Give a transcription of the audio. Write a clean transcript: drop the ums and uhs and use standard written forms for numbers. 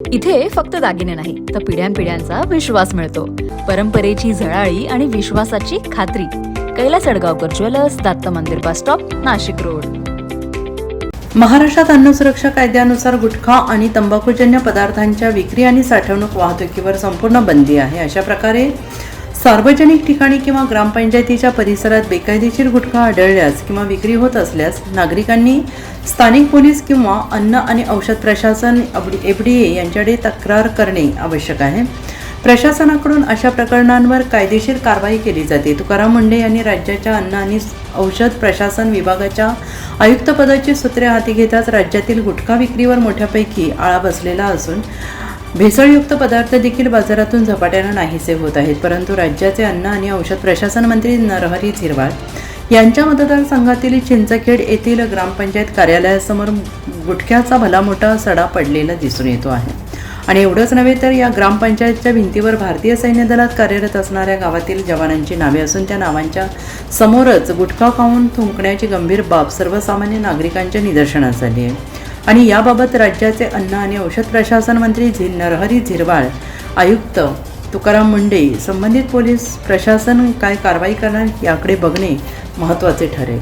इथे फक्त दागिने नाही तर पिढ्यानपिढ्यांचा विश्वास मिळतो. परंपरेची झळाळी आणि विश्वासाची खात्री. कैलास अडगावकर ज्वेलर्स, दत्त मंदिर बस स्टॉप, नाशिक रोड. महाराष्ट्रात अन्न सुरक्षा कायद्यानुसार गुटखा आणि तंबाखूजन्य पदार्थांच्या विक्री आणि साठवणूक वाहतुकीवर संपूर्ण बंदी आहे. अशा प्रकारे सार्वजनिक ठिकाणी किंवा ग्रामपंचायतीच्या परिसरात बेकायदेशीर गुटखा आढळल्यास किंवा विक्री होत असल्यास नागरिकांनी स्थानिक पोलीस किंवा अन्न आणि औषध प्रशासन FDA यांच्याकडे तक्रार करणे आवश्यक आहे. प्रशासनाकडून अशा प्रकरणांवर कायदेशीर कारवाई केली जाते. तुकाराम मुंढे यांनी राज्याच्या अन्न आणि औषध प्रशासन विभागाच्या आयुक्तपदाची सूत्रे हाती घेताच राज्यातील गुटखा विक्रीवर मोठ्यापैकी आळा बसलेला असून भेसळयुक्त पदार्थ देखील बाजारातून झपाट्यानं नाहीसे होत आहेत. परंतु राज्याचे अन्न आणि औषध प्रशासन मंत्री नरहरी झिरवाळ यांच्या मतदारसंघातील चिंचखेड येथील ग्रामपंचायत कार्यालयासमोर गुटख्याचा भला मोठा सडा पडलेला दिसून येतो आहे. आणि एवढंच नव्हे तर या ग्रामपंचायतच्या भिंतीवर भारतीय सैन्य दलात कार्यरत असणाऱ्या गावातील जवानांची नावे असून त्या नावांच्या समोरच गुटखा खाऊन थुंकण्याची गंभीर बाब सर्वसामान्य नागरिकांच्या निदर्शनास आली आहे. आणि याबाबत राज्याचे अन्न आणि औषध प्रशासन मंत्री नरहरी झिरवाळ, आयुक्त तुकाराम मुंढे, संबंधित पोलीस प्रशासन काय कारवाई करणार याकडे बघणे महत्त्वाचे ठरेल.